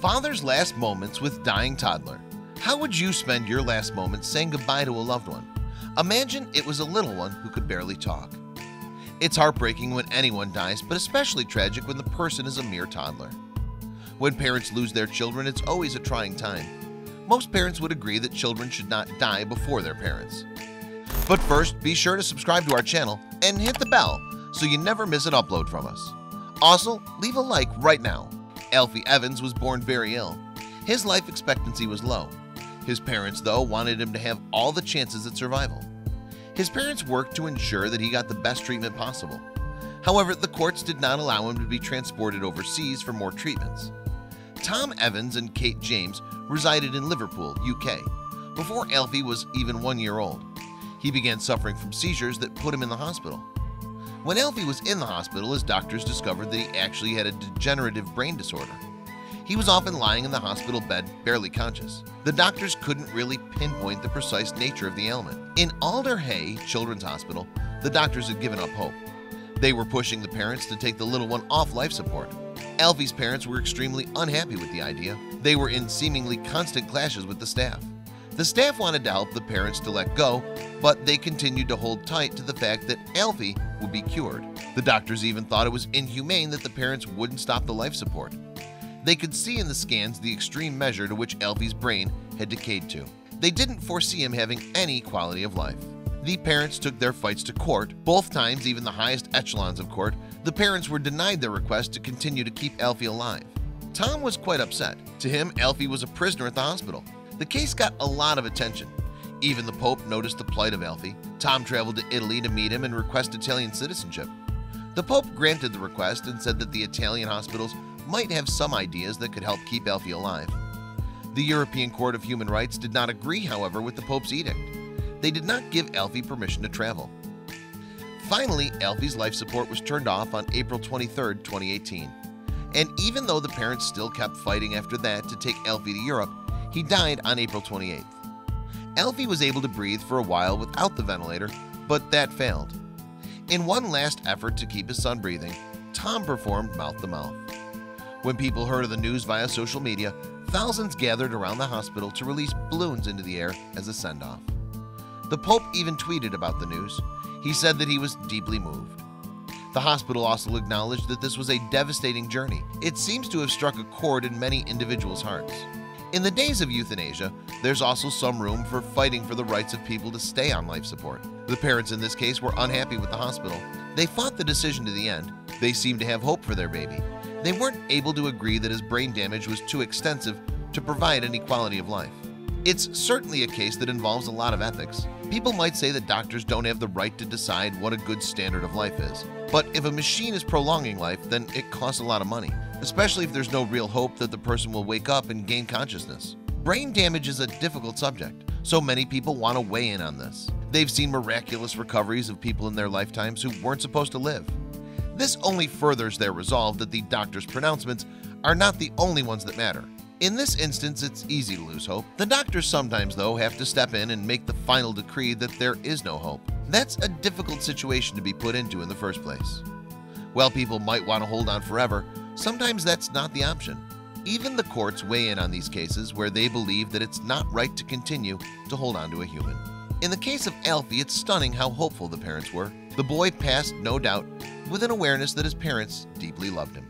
Father's last moments with dying toddler. How would you spend your last moments saying goodbye to a loved one? Imagine it was a little one who could barely talk. It's heartbreaking when anyone dies, but especially tragic when the person is a mere toddler. When parents lose their children, it's always a trying time. Most parents would agree that children should not die before their parents. But first, be sure to subscribe to our channel and hit the bell so you never miss an upload from us. Also, leave a like right now. Alfie Evans was born very ill. His life expectancy was low. His parents, though, wanted him to have all the chances at survival. His parents worked to ensure that he got the best treatment possible. However, the courts did not allow him to be transported overseas for more treatments. Tom Evans and Kate James resided in Liverpool, UK, before Alfie was even 1 year old. He began suffering from seizures that put him in the hospital. When Alfie was in the hospital, his doctors discovered that he actually had a degenerative brain disorder. He was often lying in the hospital bed, barely conscious. The doctors couldn't really pinpoint the precise nature of the ailment. In Alder Hey Children's Hospital, the doctors had given up hope. They were pushing the parents to take the little one off life support. Alfie's parents were extremely unhappy with the idea. They were in seemingly constant clashes with the staff. The staff wanted to help the parents to let go, but they continued to hold tight to the fact that Alfie would be cured. The doctors even thought it was inhumane that the parents wouldn't stop the life support. They could see in the scans the extreme measure to which Alfie's brain had decayed to. They didn't foresee him having any quality of life. The parents took their fights to court. Both times, even the highest echelons of court, the parents were denied their request to continue to keep Alfie alive. Tom was quite upset. To him, Alfie was a prisoner at the hospital. The case got a lot of attention. Even the Pope noticed the plight of Alfie. Tom traveled to Italy to meet him and request Italian citizenship. The Pope granted the request and said that the Italian hospitals might have some ideas that could help keep Alfie alive. The European Court of Human Rights did not agree, however, with the Pope's edict. They did not give Alfie permission to travel. Finally, Alfie's life support was turned off on April 23, 2018. And even though the parents still kept fighting after that to take Alfie to Europe, he died on April 28th. Alfie was able to breathe for a while without the ventilator, but that failed. In one last effort to keep his son breathing, Tom performed mouth-to-mouth. When people heard of the news via social media, thousands gathered around the hospital to release balloons into the air as a send-off. The Pope even tweeted about the news. He said that he was deeply moved. The hospital also acknowledged that this was a devastating journey. It seems to have struck a chord in many individuals' hearts. In the days of euthanasia, there's also some room for fighting for the rights of people to stay on life support. The parents in this case were unhappy with the hospital. They fought the decision to the end. They seemed to have hope for their baby. They weren't able to agree that his brain damage was too extensive to provide any quality of life. It's certainly a case that involves a lot of ethics. People might say that doctors don't have the right to decide what a good standard of life is. But if a machine is prolonging life, then it costs a lot of money, especially if there's no real hope that the person will wake up and gain consciousness. Brain damage is a difficult subject, so many people want to weigh in on this. They've seen miraculous recoveries of people in their lifetimes who weren't supposed to live. This only furthers their resolve that the doctor's pronouncements are not the only ones that matter. In this instance, it's easy to lose hope. The doctors sometimes, though, have to step in and make the final decree that there is no hope. That's a difficult situation to be put into in the first place. While people might want to hold on forever, sometimes that's not the option. Even the courts weigh in on these cases where they believe that it's not right to continue to hold on to a human. In the case of Alfie, it's stunning how hopeful the parents were. The boy passed, no doubt, with an awareness that his parents deeply loved him.